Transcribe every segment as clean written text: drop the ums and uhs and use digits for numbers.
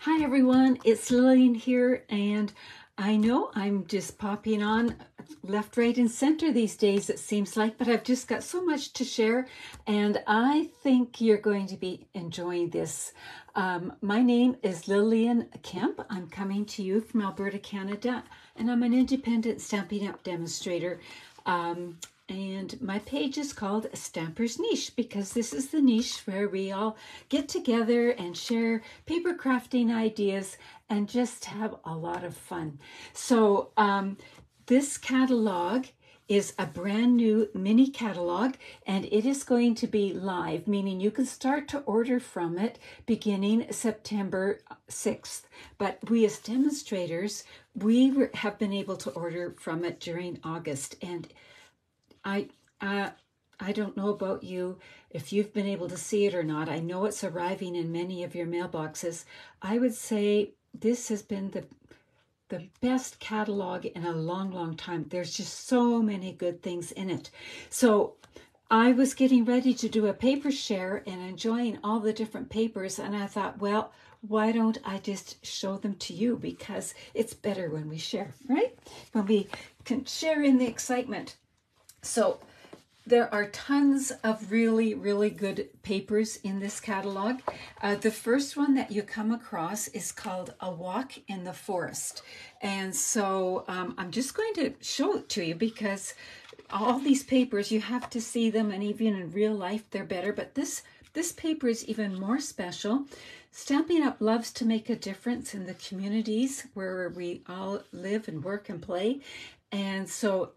Hi everyone, it's Lillian here, and I know I'm just popping on left, right, and center these days, it seems like, but I've just got so much to share, and I think you're going to be enjoying this. My name is Lillian Kemp. I'm coming to you from Alberta, Canada, and I'm an independent Stampin' Up! Demonstrator. And my page is called Stamper's Niche because this is the niche where we all get together and share paper crafting ideas and just have a lot of fun. So this catalog is a brand new mini catalog, and it is going to be live, meaning you can start to order from it beginning September 6th. But we as demonstrators, we have been able to order from it during August, and I don't know about you, if you've been able to see it or not. I know it's arriving in many of your mailboxes. I would say this has been the best catalog in a long, long time. There's just so many good things in it. So I was getting ready to do a paper share and enjoying all the different papers, and I thought, well, why don't I just show them to you, because it's better when we share, right? When we can share in the excitement. So there are tons of really, really good papers in this catalog. The first one that you come across is called A Walk in the Forest. And so I'm just going to show it to you because all these papers, you have to see them, and even in real life, they're better. But this paper is even more special. Stampin' Up! Loves to make a difference in the communities where we all live and work and play. And so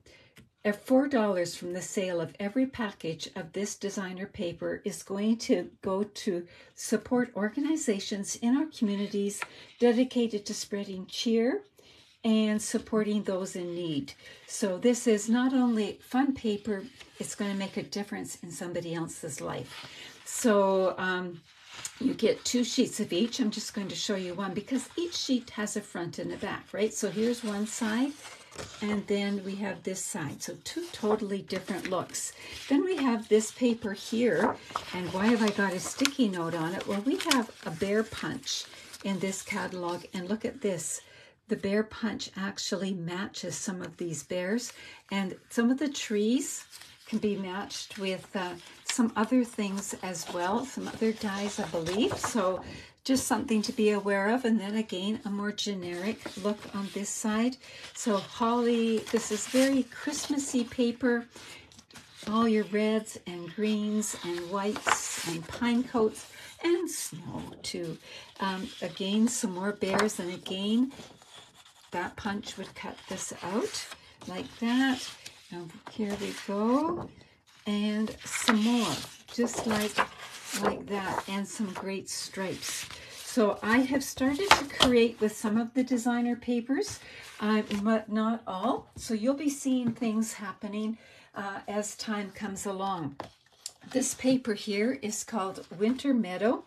at $4 from the sale of every package of this designer paper is going to go to support organizations in our communities dedicated to spreading cheer and supporting those in need. So this is not only fun paper, it's going to make a difference in somebody else's life. So you get 2 sheets of each. I'm just going to show you one because each sheet has a front and a back, right? So here's one side, and then we have this side. So 2 totally different looks. Then we have this paper here, and why have I got a sticky note on it? Well, we have a bear punch in this catalog, and look at this. The bear punch actually matches some of these bears, and some of the trees can be matched with some other things as well, some other dies, I believe. So just something to be aware of. And then again, a more generic look on this side. So holly, this is very Christmassy paper. All your reds and greens and whites and pine coats and snow too. Again, some more bears, and again, that punch would cut this out like that. And here we go. And some more, just like that, and some great stripes. So I have started to create with some of the designer papers, but not all. So you'll be seeing things happening as time comes along. This paper here is called Winter Meadow,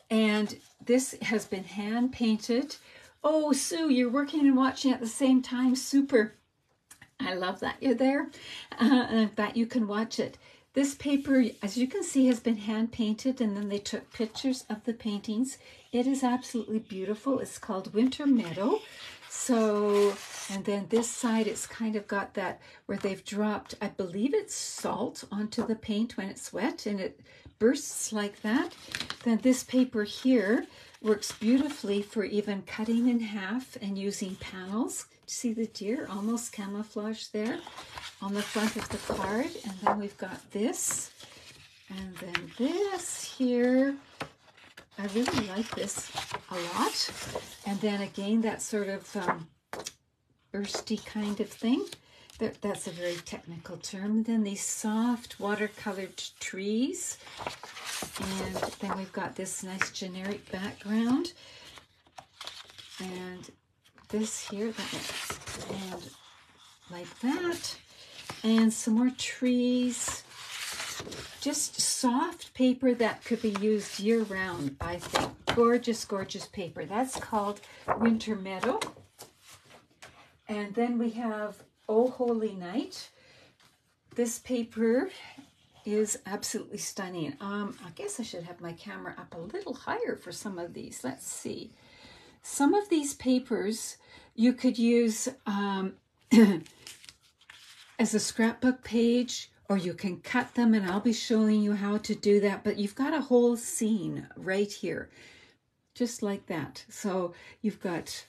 and this has been hand painted. Oh, Sue, you're working and watching at the same time. Super. I love that you're there and that you can watch it. This paper, as you can see, has been hand painted, and then they took pictures of the paintings. It is absolutely beautiful. It's called Winter Meadow. So, and then this side, it's kind of got that where they've dropped, I believe it's salt onto the paint when it's wet, and it bursts like that. Then this paper here works beautifully for even cutting in half and using panels. See the deer almost camouflaged there on the front of the card. And then we've got this, and then this here. I really like this a lot. And then again, that sort of bursty kind of thing. That's a very technical term. Then these soft watercolored trees. And then we've got this nice generic background. And this here, and like that. And some more trees. Just soft paper that could be used year-round, I think. Gorgeous, gorgeous paper. That's called Winter Meadow. And then we have Oh Holy Night. This paper is absolutely stunning. I guess I should have my camera up a little higher for some of these. Let's see. some of these papers you could use as a scrapbook page, or you can cut them, and I'll be showing you how to do that. But you've got a whole scene right here, just like that. So you've got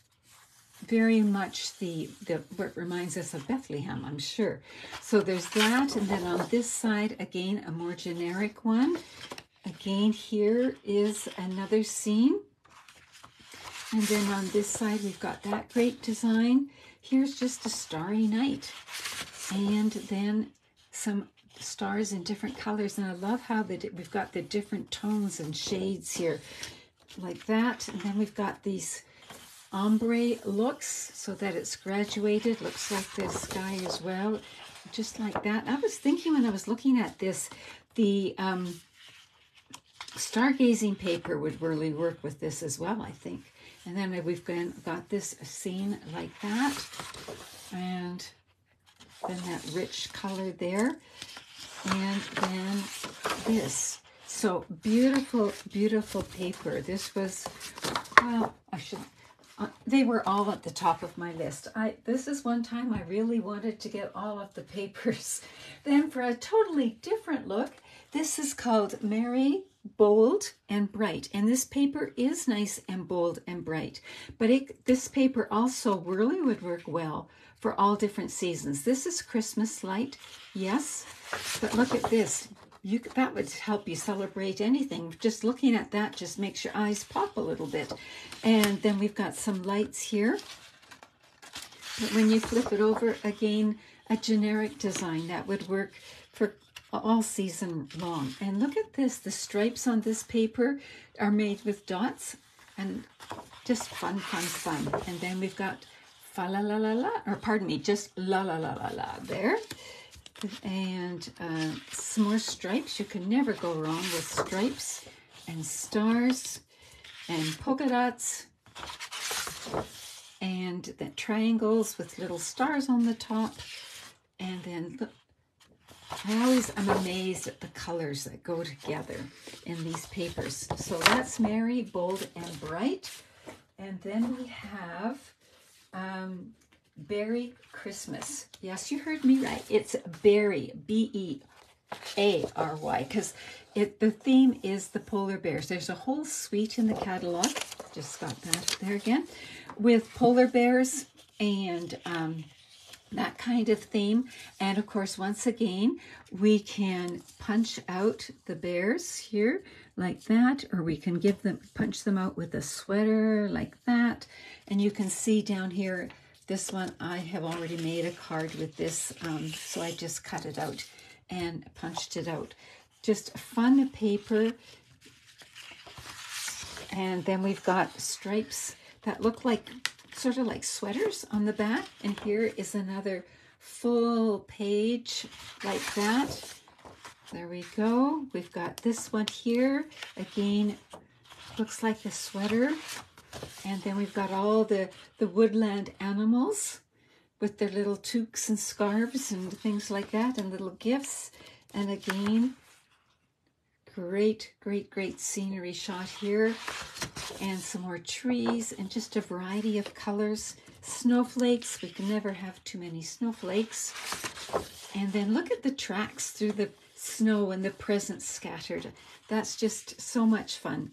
very much the what reminds us of Bethlehem, I'm sure. So there's that, and then on this side, again, a more generic one. Again, here is another scene. And then on this side, we've got that great design. Here's just a starry night. And then some stars in different colors. And I love how we've got the different tones and shades here, like that. And then we've got these ombre looks so that it's graduated. Looks like the sky as well, just like that. I was thinking when I was looking at this, the stargazing paper would really work with this as well, I think. And then we've got this scene like that, and then that rich color there, and then this. So beautiful, beautiful paper. This was, well, they were all at the top of my list. This is one time I really wanted to get all of the papers. Then for a totally different look, this is called Merry, Bold, and Bright. And this paper is nice and bold and bright. But this paper also really would work well for all different seasons. This is Christmas light, yes. But look at this. That would help you celebrate anything. Just looking at that just makes your eyes pop a little bit. And then we've got some lights here. But when you flip it over, again, a generic design that would work for all season long. And look at this. The stripes on this paper are made with dots, and just fun, fun, fun. And then we've got fa la la la la, or pardon me, just la la la la la there. And some more stripes. You can never go wrong with stripes and stars and polka dots and the triangles with little stars on the top. And then look, I'm amazed at the colors that go together in these papers. So that's Merry, Bold, and Bright. And then we have Berry Christmas. Yes, you heard me right. It's Berry, B-E-A-R-Y, because the theme is the polar bears. There's a whole suite in the catalog. Just got that there again, with polar bears and that kind of theme. And of course, once again, we can punch out the bears here like that, or we can punch them out with a sweater like that. And you can see down here, this one, I have already made a card with this, so I just cut it out and punched it out. Just fun paper. And then we've got stripes that look like sort of like sweaters on the back. And here is another full page like that. There we go. We've got this one here. Again, looks like a sweater. And then we've got all the woodland animals with their little toques and scarves and things like that, and little gifts. And again, great, great, great scenery shot here. And some more trees and just a variety of colors. Snowflakes. We can never have too many snowflakes. And then look at the tracks through the snow and the presents scattered. That's just so much fun.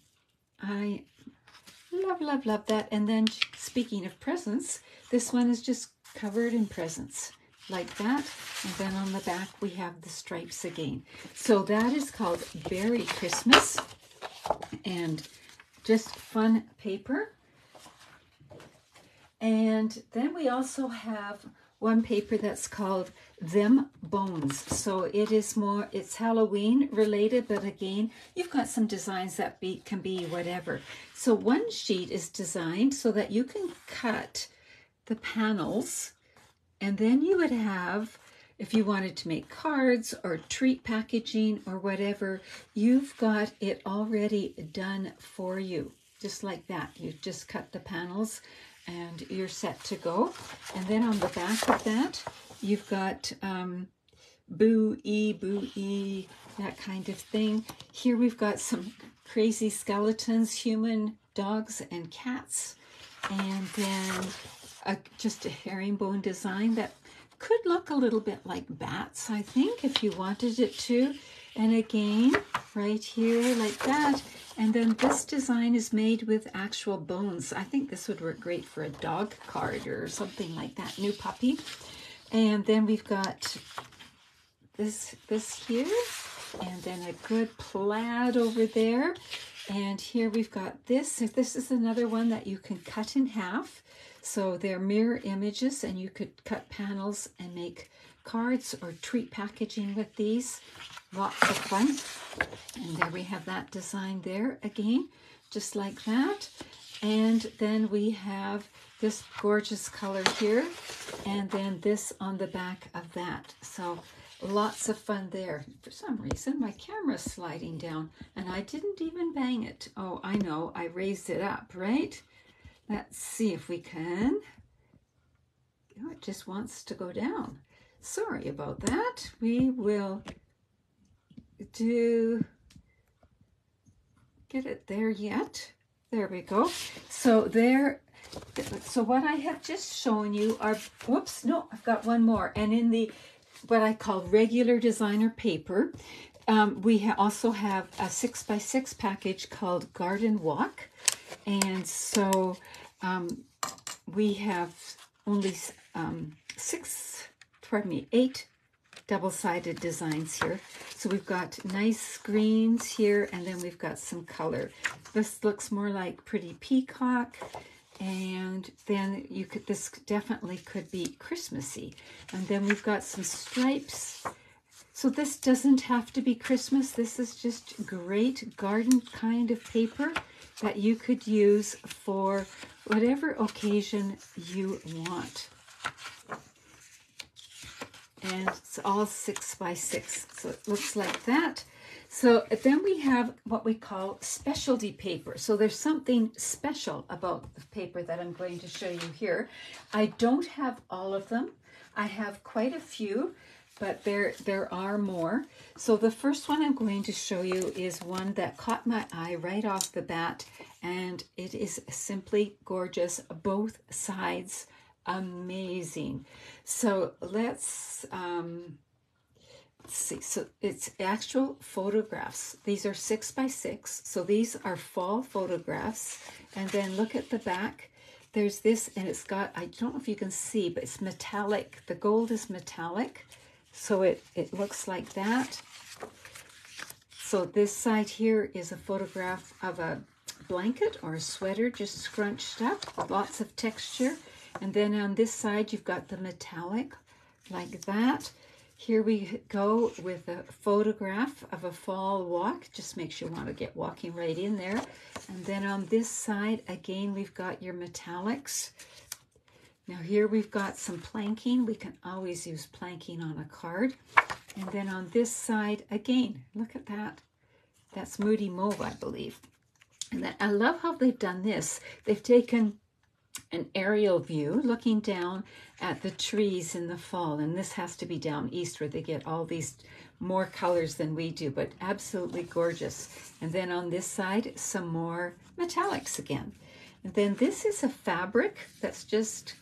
I love, love, love that. And then speaking of presents, this one is just covered in presents like that. And then on the back, we have the stripes again. So that is called Berry Christmas, and just fun paper. And then we also have one paper that's called Them Bones. So it's Halloween related, but again, you've got some designs that can be whatever. So one sheet is designed so that you can cut the panels, and then you would have, if you wanted to make cards or treat packaging or whatever, you've got it already done for you, just like that. You just cut the panels and you're set to go. And then on the back of that, you've got boo-ee, that kind of thing. Here we've got some crazy skeletons, human, dogs, and cats. And then just a herringbone design that could look a little bit like bats, I think, if you wanted it to. And again, right here like that. And then this design is made with actual bones. I think this would work great for a dog card or something like that, new puppy. And then we've got this here, and then a good plaid over there. And here we've got this. This is another one that you can cut in half. So they're mirror images, and you could cut panels and make cards or treat packaging with these. Lots of fun. And there we have that design there again, just like that. And then we have this gorgeous color here, and then this on the back of that. So lots of fun there. For some reason, my camera's sliding down, and I didn't even bang it. Oh, I know, I raised it up, right? Let's see if we can. Oh, it just wants to go down. Sorry about that. We will get it there yet. There we go. So there, so what I have just shown you are, whoops, no, I've got one more. And in the, what I call regular designer paper, we also have a 6x6 package called Garden Walk. And so we have only 8 double-sided designs here. So we've got nice greens here, and then we've got some color. This looks more like Pretty Peacock, and then you could, this definitely could be Christmassy. And then we've got some stripes. So this doesn't have to be Christmas. This is just great garden kind of paper that you could use for whatever occasion you want. And it's all 6x6, so it looks like that. So then we have what we call specialty paper. So there's something special about the paper that I'm going to show you here. I don't have all of them. I have quite a few, but there are more. So the first one I'm going to show you is one that caught my eye right off the bat, and it is simply gorgeous, both sides amazing. So let's see. So it's actual photographs. These are 6x6. So these are fall photographs. And then look at the back. There's this, and it's got, I don't know if you can see, but it's metallic. The gold is metallic. So it looks like that. So this side here is a photograph of a blanket or a sweater just scrunched up. Lots of texture. And then on this side, you've got the metallic like that. Here we go with a photograph of a fall walk. Just makes you want to get walking right in there. And then on this side, again, we've got your metallics. Now here we've got some planking. We can always use planking on a card. And then on this side, again, look at that. That's Moody Mauve, I believe. And then I love how they've done this. They've taken an aerial view looking down at the trees in the fall, and this has to be down east where they get all these more colors than we do, but absolutely gorgeous. And then on this side, some more metallics again. And then this is a fabric that's just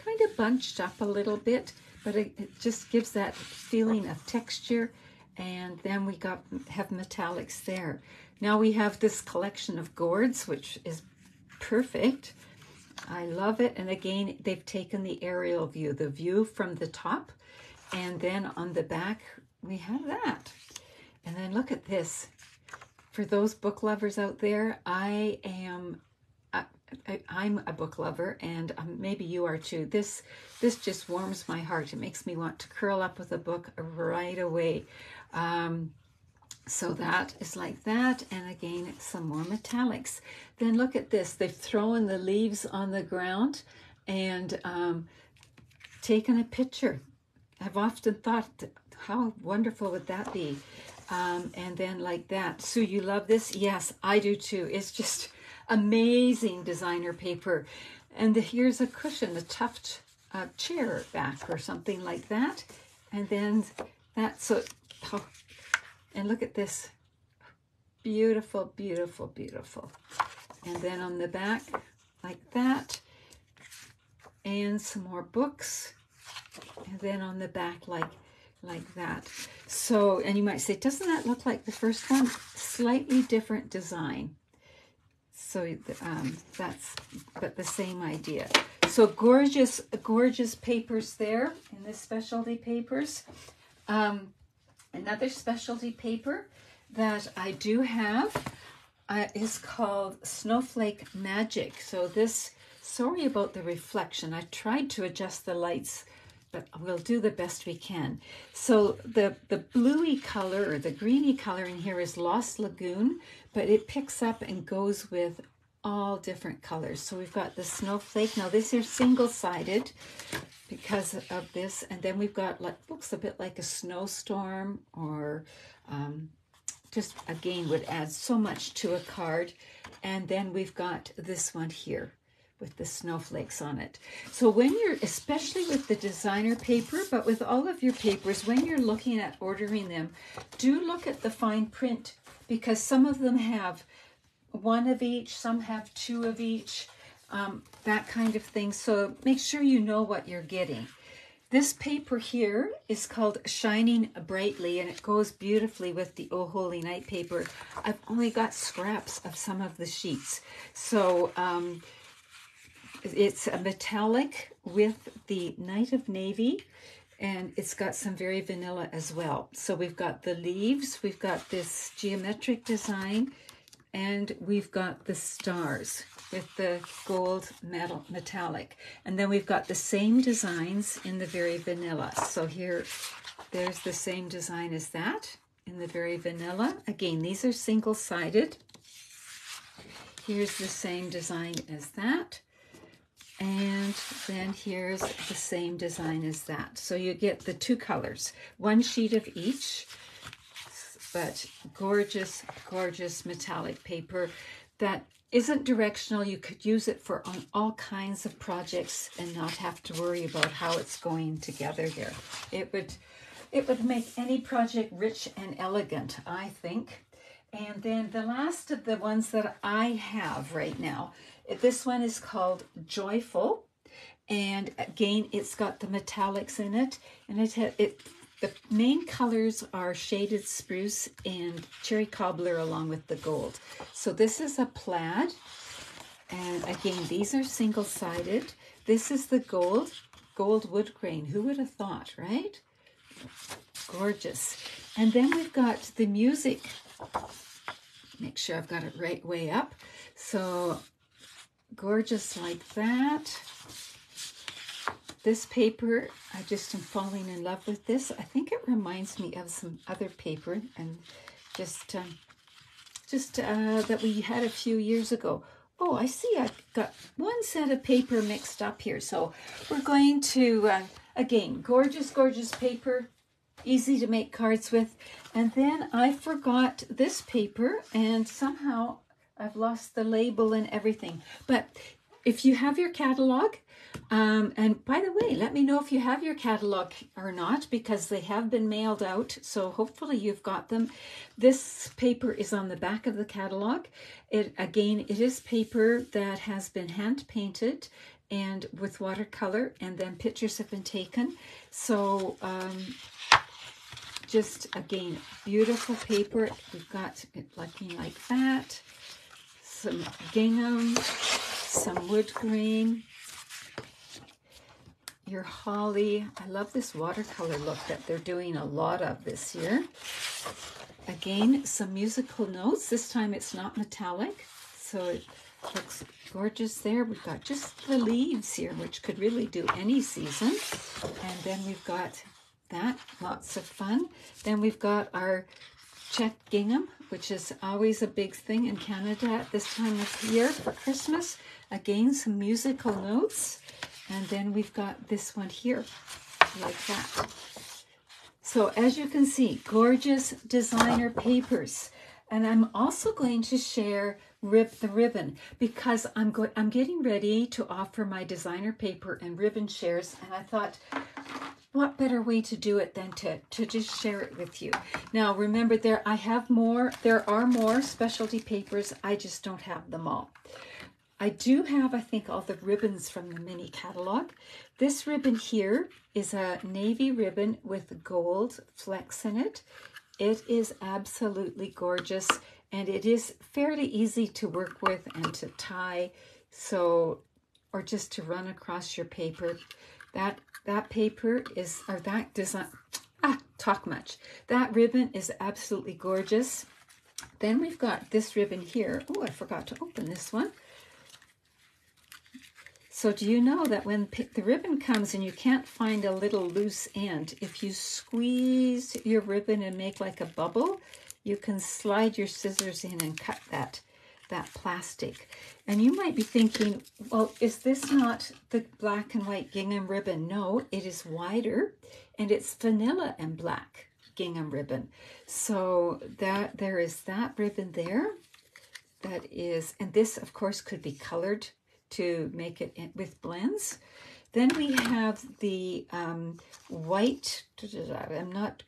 kind of bunched up a little bit, but it just gives that feeling of texture. And then we have metallics there. Now we have this collection of gourds, which is perfect. I love it. And again, they've taken the aerial view, the view from the top. And then on the back, we have that. And then look at this. For those book lovers out there, I'm a book lover, and maybe you are too. This just warms my heart. It makes me want to curl up with a book right away. So that is like that. And again, some more metallics. Then look at this. They've thrown the leaves on the ground and taken a picture. I've often thought, how wonderful would that be? And then like that. Sue, you love this? Yes, I do too. It's just amazing designer paper. And here's a cushion, a tuft chair back or something like that. And then that's so... Oh, and look at this. Beautiful, beautiful, beautiful. And then on the back, like that. And some more books. And then on the back like that. So, and you might say, doesn't that look like the first one? Slightly different design. So but the same idea. So gorgeous, gorgeous papers there in the specialty papers. Another specialty paper that I do have is called Snowflake Magic. So this, sorry about the reflection. I tried to adjust the lights, but we'll do the best we can. So the bluey color or the greeny color in here is Lost Lagoon, but it picks up and goes with all different colors. So we've got the snowflake. Now this is single-sided because of this, and then we've got like, looks a bit like a snowstorm, or just again would add so much to a card. And then we've got this one here with the snowflakes on it. So when you're, especially with the designer paper, but with all of your papers, when you're looking at ordering them, do look at the fine print, because some of them have one of each, some have two of each, that kind of thing. So make sure you know what you're getting. This paper here is called Shining Brightly, and it goes beautifully with the Oh Holy Night paper. I've only got scraps of some of the sheets. So it's a metallic with the Night of Navy, and it's got some very vanilla as well. So we've got the leaves, we've got this geometric design, and we've got the stars with the gold metallic. And then we've got the same designs in the very vanilla. So here, there's the same design as that in the very vanilla. Again, these are single-sided. Here's the same design as that. And then here's the same design as that. So you get the two colors, one sheet of each. But gorgeous, gorgeous metallic paper that isn't directional. You could use it for on all kinds of projects and not have to worry about how it's going together here. It would make any project rich and elegant, I think. And then the last of the ones that I have right now, this one is called Joyful. And again, it's got the metallics in it, and the main colors are shaded spruce and cherry cobbler along with the gold. So this is a plaid. And again, these are single-sided. This is the gold wood grain. Who would have thought, right? Gorgeous. And then we've got the music. Make sure I've got it right way up. So gorgeous like that. This paper, I just am falling in love with this. I think it reminds me of some other paper, and just that we had a few years ago. Oh, I see I've got one set of paper mixed up here. So we're going to, again, gorgeous, gorgeous paper, easy to make cards with. And then I forgot this paper, and somehow I've lost the label and everything. But if you have your catalog, and by the way, let me know if you have your catalog or not, because they have been mailed out. So hopefully you've got them. This paper is on the back of the catalog. Again, it is paper that has been hand painted and with watercolor, and then pictures have been taken. So just again, beautiful paper. We've got it looking like that. Some gingham, some wood grain, your holly. I love this watercolor look that they're doing a lot of this year. Again, some musical notes. This time it's not metallic, so it looks gorgeous there. We've got just the leaves here, which could really do any season. And then we've got that, lots of fun. Then we've got our checked gingham, which is always a big thing in Canada at this time of year for Christmas. Again, some musical notes. And then we've got this one here, like that. So as you can see, gorgeous designer papers. And I'm also going to share the ribbon, because I'm getting ready to offer my designer paper and ribbon shares. And I thought, what better way to do it than to just share it with you. Now, remember, there are more specialty papers. I just don't have them all. I do have, I think, all the ribbons from the mini catalog. This ribbon here is a navy ribbon with gold flecks in it. It is absolutely gorgeous, and it is fairly easy to work with and to tie, so, or just to run across your paper. That paper is, or that design, talk much. That ribbon is absolutely gorgeous. Then we've got this ribbon here. Oh, I forgot to open this one. So do you know that when the ribbon comes and you can't find a little loose end, if you squeeze your ribbon and make like a bubble, you can slide your scissors in and cut that plastic. And you might be thinking, well, is this not the black and white gingham ribbon? No, it is wider, and it's vanilla and black gingham ribbon. So that there is that ribbon there. That is, and this of course could be colored to make it with blends. Then we have the white, I'm not,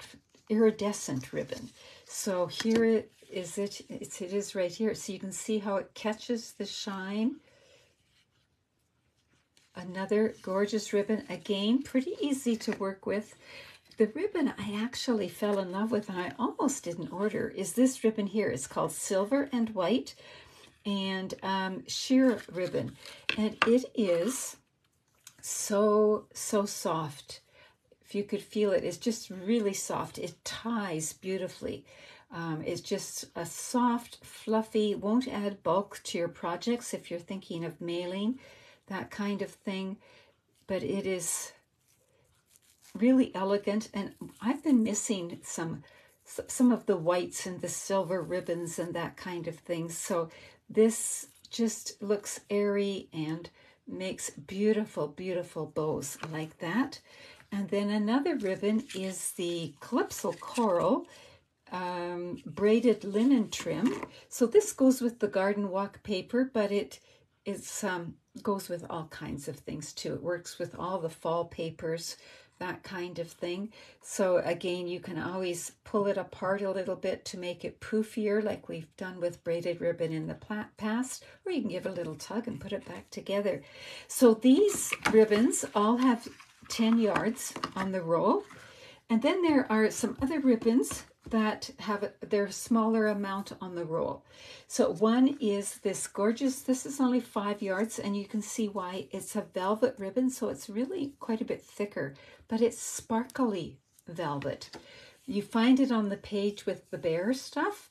iridescent ribbon. So here it is right here. So you can see how it catches the shine. Another gorgeous ribbon, again, pretty easy to work with. The ribbon I actually fell in love with and I almost didn't order is this ribbon here. It's called Silver and White and sheer ribbon, and it is so soft. If you could feel it, it's just really soft. It ties beautifully. It's just a soft, fluffy, won't add bulk to your projects if you're thinking of mailing, that kind of thing, but it is really elegant. And I've been missing some of the whites and the silver ribbons and that kind of thing, so this just looks airy and makes beautiful, beautiful bows like that. And then another ribbon is the Calypso Coral braided linen trim. So this goes with the garden walk paper, but it goes with all kinds of things too. It works with all the fall papers, that kind of thing. So again, you can always pull it apart a little bit to make it poofier, like we've done with braided ribbon in the past, or you can give it a little tug and put it back together. So these ribbons all have 10 yards on the roll. And then there are some other ribbons that have their smaller amount on the roll. So one is this gorgeous, this is only 5 yards, and you can see why. It's a velvet ribbon, so it's really quite a bit thicker, but it's sparkly velvet. You find it on the page with the bear stuff,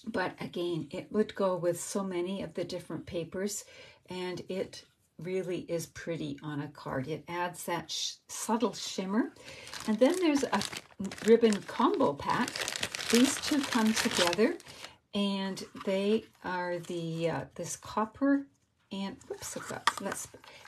but again, it would go with so many of the different papers, and it really is pretty on a card. It adds that subtle shimmer. And then there's a ribbon combo pack. These two come together, and they are the this copper and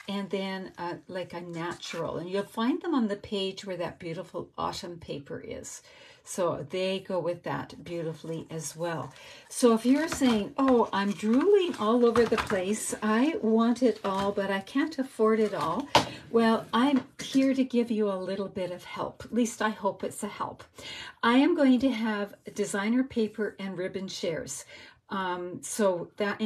and then like a natural, and you'll find them on the page where that beautiful autumn paper is. So they go with that beautifully as well. So if you're saying, oh, I'm drooling all over the place, I want it all, but I can't afford it all, well, I'm here to give you a little bit of help. At least I hope it's a help. I am going to have designer paper and ribbon shares. So that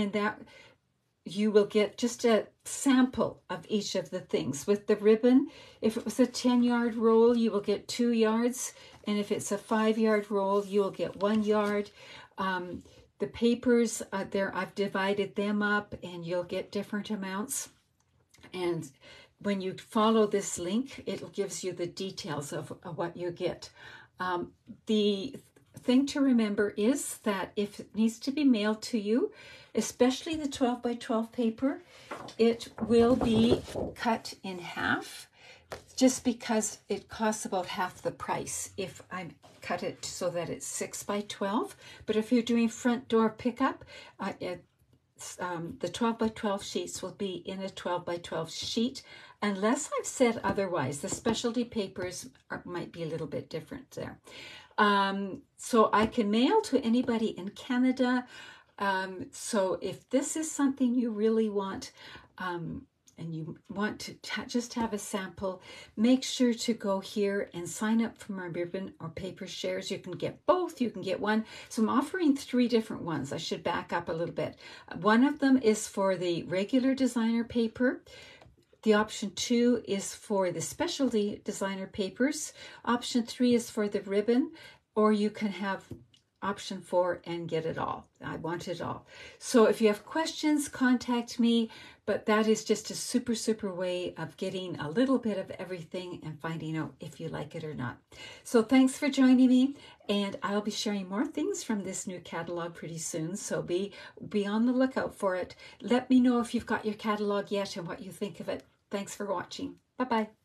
you will get just a sample of each of the things. With the ribbon, if it was a 10-yard roll, you will get 2 yards. And if it's a 5-yard roll, you will get 1 yard. The papers, I've divided them up, and you'll get different amounts. And when you follow this link, it gives you the details of what you get. The thing to remember is that if it needs to be mailed to you, especially the 12 by 12 paper, it will be cut in half, just because it costs about half the price if I cut it so that it's 6 by 12. But if you're doing front door pickup, the 12 by 12 sheets will be in a 12 by 12 sheet, unless I've said otherwise. The specialty papers might be a little bit different there. So I can mail to anybody in Canada. So if this is something you really want, and you want to just have a sample, make sure to go here and sign up for my ribbon or paper shares. You can get both, you can get one. So I'm offering 3 different ones. I should back up a little bit. One of them is for the regular designer paper. The option 2 is for the specialty designer papers. Option 3 is for the ribbon, or you can have option 4 and get it all. I want it all. So if you have questions, contact me, but that is just a super way of getting a little bit of everything and finding out if you like it or not. So thanks for joining me, and I'll be sharing more things from this new catalog pretty soon, so be on the lookout for it. Let me know if you've got your catalog yet and what you think of it. Thanks for watching. Bye-bye.